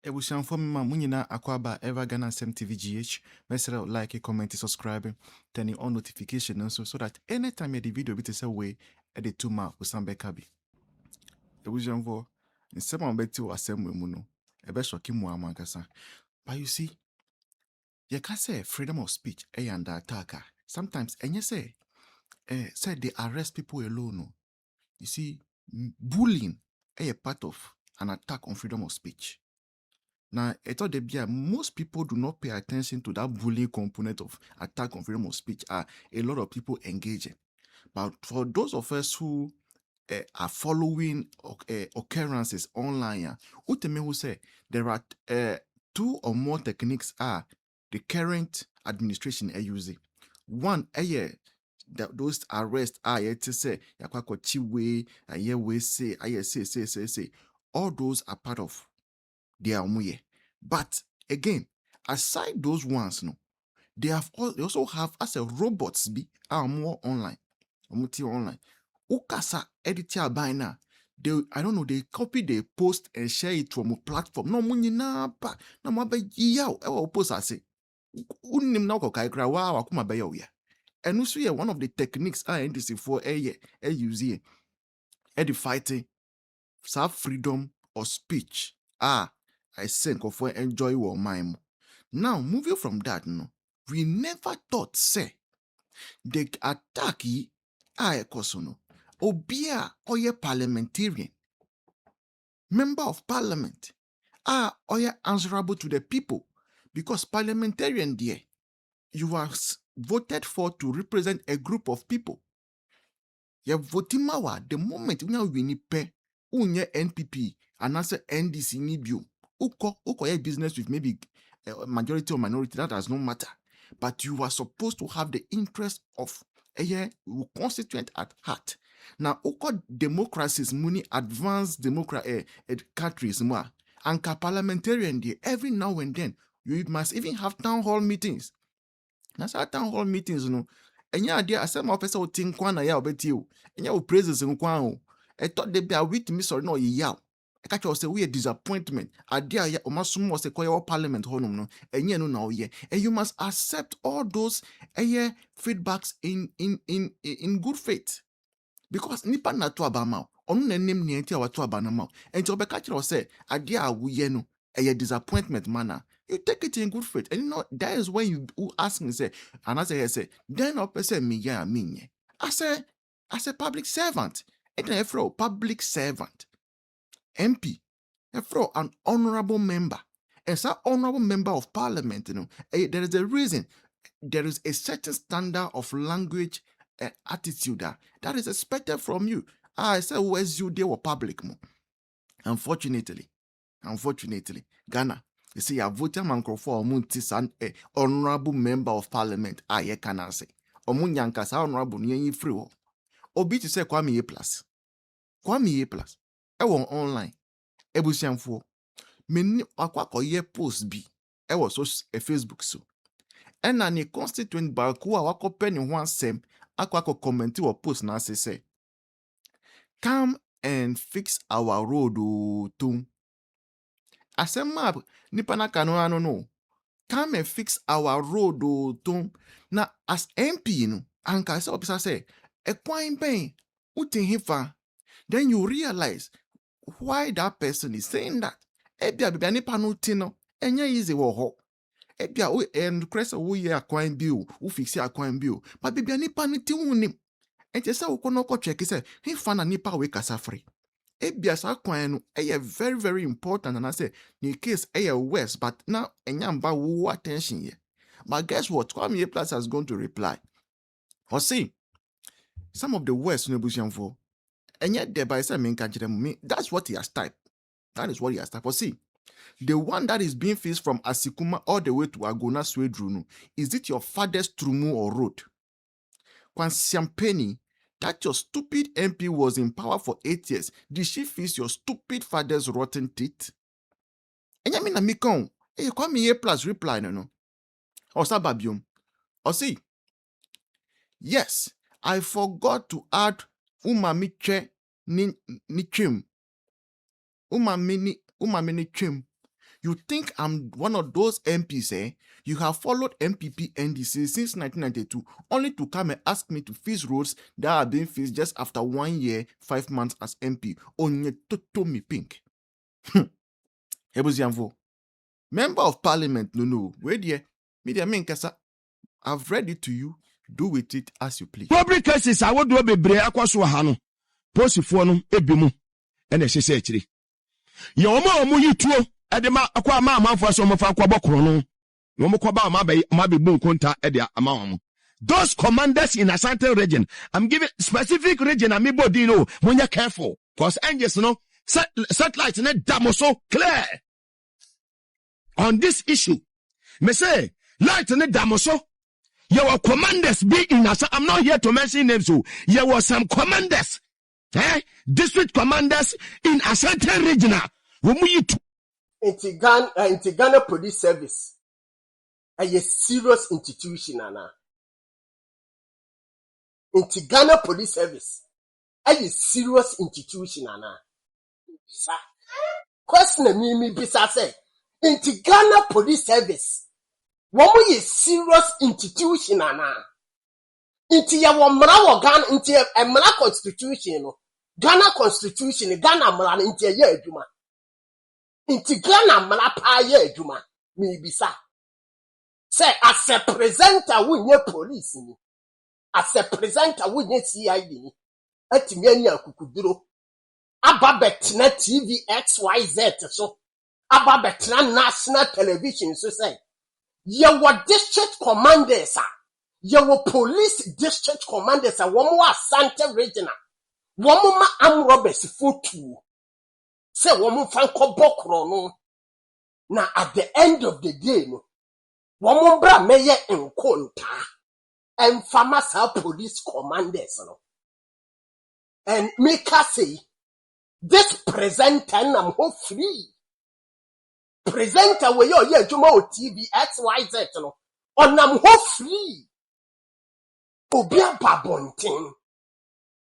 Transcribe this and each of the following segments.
Ebusianfo mma mo nyinaa akwaba Ever Ghana Asɛm TV GH. Mesrɛ like, comment, subscribe, turn on notification nso so that anytime you the video bi te sɛ way ɛde to ma osan bɛka bi. Ebusianfo, nsɛm a wɔbɛti wɔ asɛm mu no, ɛbɛsɔke mu ama ankasa. But you see, yɛka sɛ freedom of speech ɛyɛ under attack. Sometimes ɛnyɛ sɛ they arrest people alone. No. You see, bullying ɛyɛ part of an attack on freedom of speech. Now, I thought most people do not pay attention to that bullying component of attack on freedom of speech. A lot of people engaging. But for those of us who are following occurrences online, who say there are 2 or more techniques the current administration are using. One, those arrests to say say all those are part of their own. But again, aside those ones, no, they also have as a robots be are more online. Online. Ukasa editor by now. They copy the post and share it from a platform. No money na pa na mabe yaw e post ase. Unim na ko kai kra wa akuma be yaw ya. And also one of the techniques NDC for use here. The fighting self freedom of speech. I think of enjoy our mind. Now, moving from that, no, we never thought, say, the attack kosono, obia oye parliamentarian, member of parliament, oye answerable to the people, because parliamentarian there, you are voted for to represent a group of people. You voting mawa the moment we win pe unye NPP and answer NDC ni bio. Uko business with maybe majority or minority, that does not matter. But you are supposed to have the interest of a constituent at heart. Now, uko democracies, muni advanced countries, and parliamentarian there, every now and then, you must even have town hall meetings. Now, town hall meetings, enya idea asem officer o tin kwa na ya obeti o. Enya o praises nkwa o. E thought they be a wit me sorry no yaw. Catch us say we a disappointment. Idea ya omasum was a choir parliament honum no. Enye no na oye. And you must accept all those feedbacks in good faith. Because nipa na to abama. Onu na nim ni enti a wato abana ma. Enti obeka kire say idea a wuye no a disappointment manner. You take it in good faith. And that is when you ask me, say, and I say, then I say, me, yeah, me. I say, as a public servant, and then a public servant, MP, an honorable member, and so honorable member of parliament, there is a reason, there is a certain standard of language attitude that is expected from you. I say, where's you there or public? Unfortunately, Ghana. You see, a voter man for Muntisan, honorable member of parliament. Ye can say. Omunyankas honorable nye free. Obi to say Kwame A plus. Kwame A plus. Ewo online. Ebusianfo. Meni akwako ye post bi. Ewo so Facebook so. And a constituent baku wako penny one sem. Akwako commenti or post na say. Come and fix our road to. Asema nipa na kano no. Come and fix our road to. Na as MP no. Anka se opisa say. Ekwan ben. Utin hifa. Then you realize why that person is saying that. Ebia bibia nipa no tino. Enye easy wo ho. Ebia o cresa wo ye akwan bi o. Wo fix akwan bi o. But bibia nipa no ti wunim. Enti se wo kono ko check say hifa na nipa we kasa free. Ebia sa kwan no very very important, and I say in case worse, but now enyamba wo attention here. But guess what? Kwame A plus has gone to reply. Or see, some of the worst no busianfo. And yet thereby say me, that's what he has typed. That is what he has typed. Or see, the one that is being fixed from Asikuma all the way to Agona Swedrunu, is it your father's Trumu or road? Kwansiampeni, that your stupid MP was in power for 8 years. Did she fix your stupid father's rotten teeth? And you mean a mikon? You call me A plus reply no. Or sababium. Or see. Yes, I forgot to add umamiche ni chim. Umami ni chim. You think I'm one of those MPs, eh? You have followed MPP NDC since 1992, only to come and ask me to fix roads that are being fixed just after 1 year, 5 months as MP. Onye toto me pink. Ebuzianvo. Member of Parliament, no. Wait there. Media men kasa. I've read it to you. Do with it as you please. Public cases, I would do a bebre aquaso hano. Posifono, ebimu, and a secretary. Yoma mu tuo, edema aqua mamma for some of our quabocrono. No more quaba mabe boom conta edia amount. Those commanders in a certain region, I'm giving specific region, amibo dino, when you're careful. Because angels, no, satellites, and that so clear. On this issue, me say, light and damoso. Your commanders be in Asa. I'm not here to mention names. So there were some commanders, district commanders in a certain regional. Ghana Police Service, a serious institution, Anna. Ghana Police Service, a serious institution, Anna. Question me bisa say, Ghana Police Service. Woman is serious institution ana. Inti ya wamra wo Ghana inti emra constitution no. Ghana constitution Ghana mra inti ya adwuma. Inti Ghana mra pa ya adwuma. Me bisa. Say as a presenter wunye police ni. As a presenter wunye CID ni. Atimi anya akukuduro. Aba betna TV XYZ so. Aba betna national television so say. Your district commanders, your police district commanders, one more Santa Regina, one more arm robbers foot two. Say one more Franco Bokrono. Now at the end of the day, no, one more bra mayor in Konta and farmers police commanders, no. And make us say this presenter I'm free. Presenter we yo juma o TV XYZ no onam ho free obi ababonten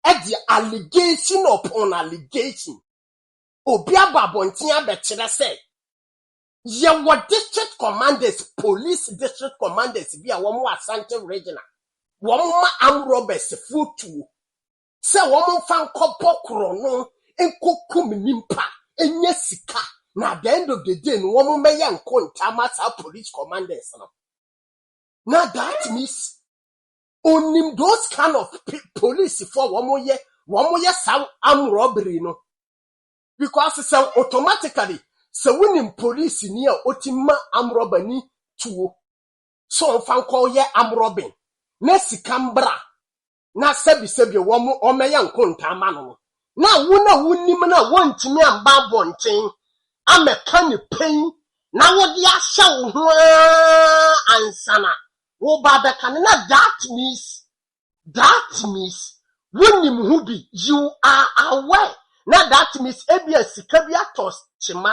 e the allegation upon allegation obi ababonten abekire say ye what district commanders police district commanders bi a wo asante regional wo ma am robbers futu say wo fan kopokro no enkokum nimpa enye sika. Now at the end of the day, no one may young police commanders. Now that means only those kind of police for one more year some armed robbery, no. Because it's automatically so winning police near Otima armed robbery too. So fan call ye armed robbing. Nesi Cambra. Na sebi one more or may young contamano. Now wunna want me and babonting. I'm a kind of pain. Now what the show and sana. Oh, Baba Canada, that means when you be, you are aware. Now that means ABS Kabia toss chima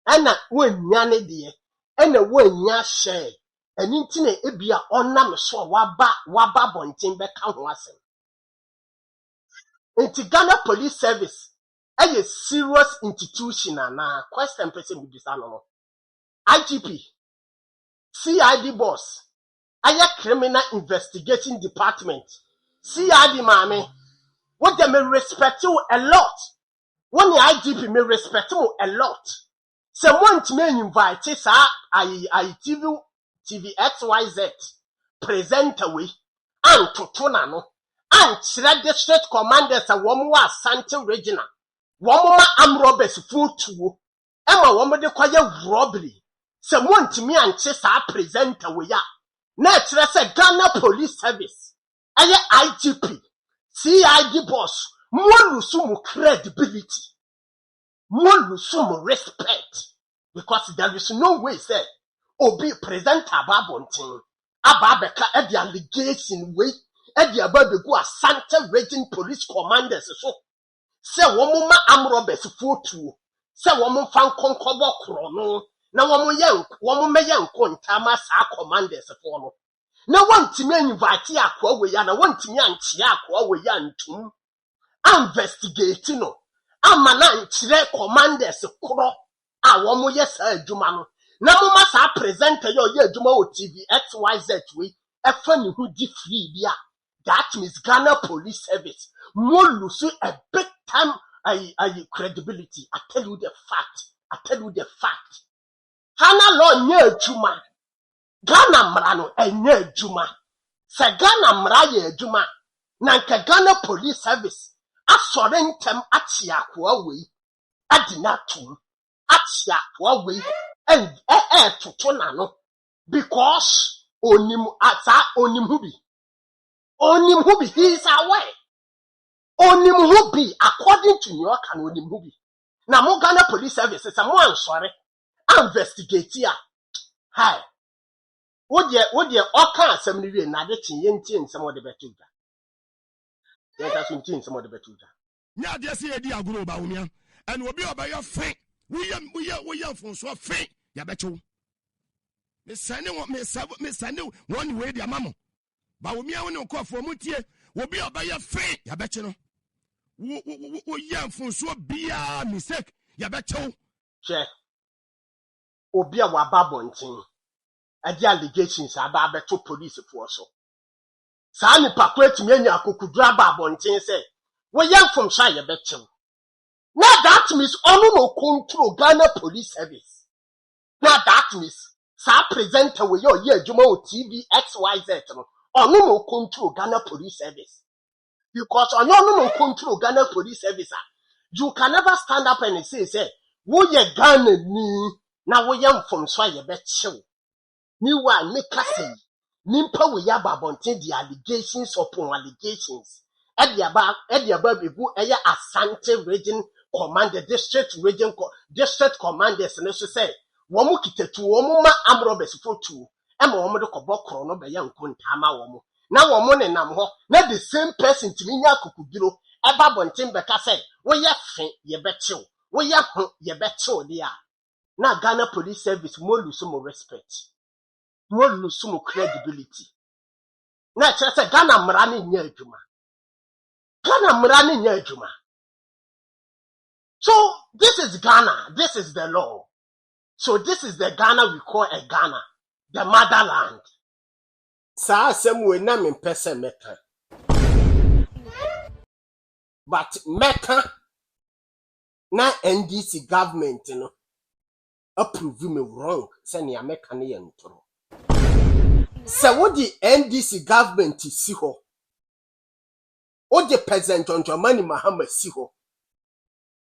and when yane dear and a when ya share and intine ebia onam so waba bontin beka hoase. Ghana Police Service. A serious institution na question person be no. IGP, CID boss, aya criminal investigating department, CID mame, what they may respect you a lot. When the IGP may respect you a lot. Someone to me invite I TV XYZ present away and to Tonano and Sra district commanders a woman was Santa Regina. One am robbers full to Emma woman de quiet robbery. Someone to me and chase our presenter we are. Next, say Ghana Police Service. Aye IGP, CID boss, more sumo credibility, more sumo respect. Because there is no way say, be presenter babontin. Ababeka at the allegation way, at the above the go Santa Region Police Commanders so. Say woman am robbers futu. Say woman fan konkobo krono. Na woman me yan kontama sa commanders for no. Na want me invite akwa we ya na want me anchi akwa we ya ntum. Investigate no. Ama na nchire commanders kro. a womo ye sa adwuma no na mo ma sa presenter ye adwuma o TV XYZ we efa ni hu di free bia. That means Ghana Police Service mo lose a big time credibility. I tell you the fact. Hana law nye adwuma. Ghana mra no enye adwuma. Se Ghana mra ye adwuma. Na nke Ghana Police Service asore ntem achi akwa we adina tum achi akwa we toto na no because onim hu bi he is aware onim hu bi according to New York and onim hu bi na mo Ghana Police Service say mo ansore investigate ya hi wo de oka asem ni wie na de tinye ntie nsem wo de betu da yenta so ntie nsem wo de betu da nya de se edi agoro ba wumia and obi obaya fe we fonso fe ya betu me sane one way dia mamo ba wumia woni nkofo mutie obi obaya fe ya betu no wo yam fonso bia mistake ya betu che obi a wababontin adi allegations aba beto police for so saa ni pakwetimi anya akokudu ababontin say wo yam from shy ye betu. Now that means onu no control Ghana Police Service. Now that means sa presenter we your year juma o TV XYZ no onu no control Ghana Police Service. Because onu no control Ghana Police Service, you can never stand up and say wo ye Ghana ni na wo yam from so ye betu. Ni wa make say nimpa we ya babontin the allegations upon allegations. Ediaba bigu eye Asante region commander district commanders no so say womu kitetu womu ma amrobes fotu e ma womu de kobokro no be ya nkonta ma womu na womu ne nam ho na the same person timi nya kokuduro eba bontin beka say wo ye fe ye betew wo ye ho ye betew dia na Ghana Police Service mo lose mo respect mo lose mo credibility na chere say Ghana mra ne nya adwuma So this is Ghana. This is the law. So this is the Ghana we call a Ghana, the motherland. Sa semwe na me pese meka. But meka na NDC government no approve me wrong. Say ni meka ne ye ntoro. Se wo di NDC government si ho. O de President John Dramani Mahama si ho.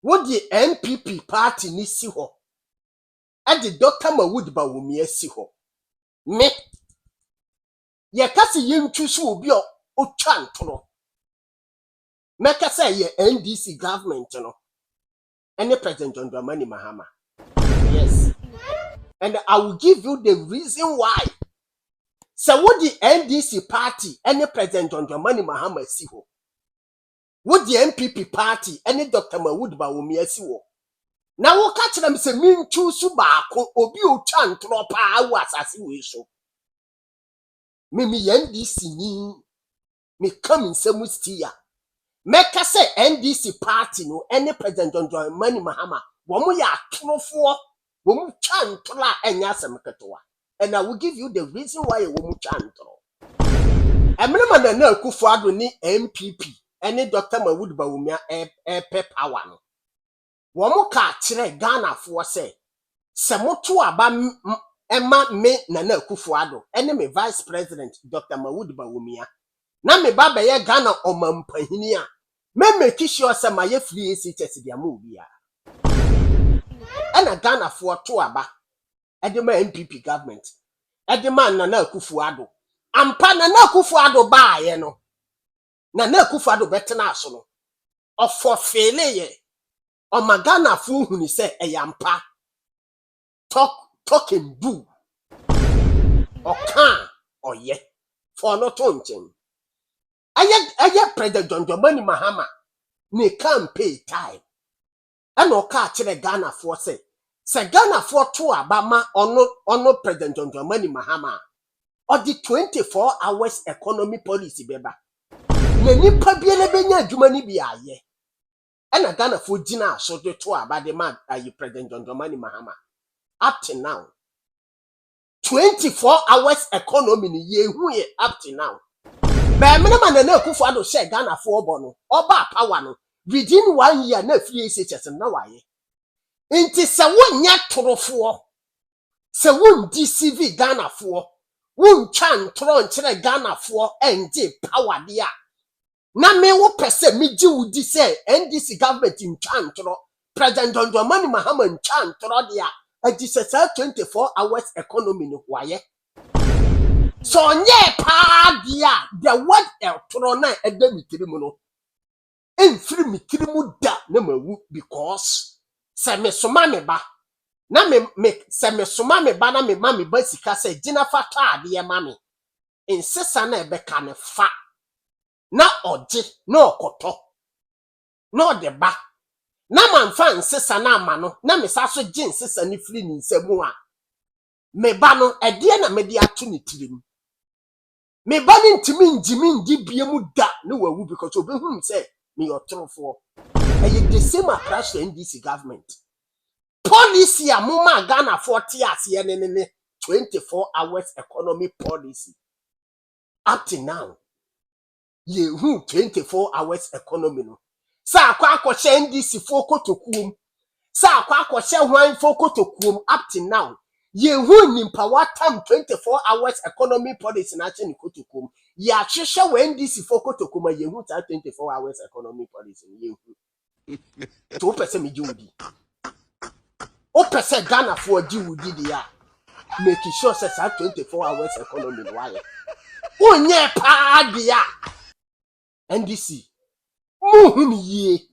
Wo de NPP party ni si ho. E de Dr. Mawood Bawumia si ho. Me ye kasi ye ntwusu obi o twa ntoro. Me ka say ye NDC government no. Any President John Dramani Mahama. Yes. And I will give you the reason why. So wo de NDC party any President John Dramani Mahama si ho. Would the MPP party any Dr. Mawood Bawumia si wo? Na wo ka kire me se min chusu baako obi o twa ntoro pa awu asase we so. Me NDC ni me come nsemu stia. Meka say NDC party no any President John Dramani Mahama wo mo ya atorofo wo mo twa ntoro a enya asem ketowa. And I will give you the reason why wo mo twa ntoro. Emre na Akufo-Addo ni MPP any Dr. Mawood Bawumia power no. Womo ka kire Ghana for say se moto aba ema me na Akufo-Addo any me vice president Dr. Mawood Bawumia na me baba ye Ghana omampahini a me make sure say my free CHS dia mu bia ena Ghana for to aba edema MPP government edema na Akufo-Addo ampa na Akufo-Addo ba ye no na Akufo-Addo betena aso no ofofele ye o magana fu huni se eyampa talk and do o kan oye for no tonchen aye President John Dramani Mahama ne campaign time and o ka kire Ghana for say Ghana for to abama ono President John Dramani Mahama or the 24 hours economy policy beba. Na nipa bia na benya adwuma ni bia ye And a Ghana for dinner so the two about the man you President John Dramani Mahama. Up to now. 24 hours economy ni ye hu ye up to now. But man na Akufo-Addo share Ghana for bono. Oba power no within 1 year na free SHS na waye. Inti se wonya torofo. Se won DCV Ghana for. Won chan tron chere Ghana for NJ power dia. Na me wo pese mi ji wudi se NDC government in chan tro. President John Dramani Mahama in chan tro dia. It is a 24 hours economy no waye. So nye pa dia the word el trona ede mitirimu no. Enfiri mitirimu da na mawu because se me soma me ba na me se me soma me ba na me ma me ba sika se gina fata ade ma me. Insesa na ebe ka ne fa. Na oje na okoto. Na ode ba. Na manfa nsesa na ama no na me sa so gye nsesa ni firi ni nsemu a me ba no ede na me de ato ni tirim me ba ni ntimi njimi ndi biemu da na wawu because obehum say me yotrofo eye the same across the NDC government policy a moma Ghana 40 ase ne 24 hours economy policy up to now ye hu 24 hours economy no sa akwa NDC foko tokuom sa akwa hwan foko tokuom up to now ye hu nimpa watam 24 hours economy policy na che ni kotokuom ye ahwehwe we NDC foko tokuom ye hu 24 hours economy policy ye hu to pese me judi o pese Ghana for judi dia make sure say 24 hours economy no why onye pa dia NDC Muhumi ye.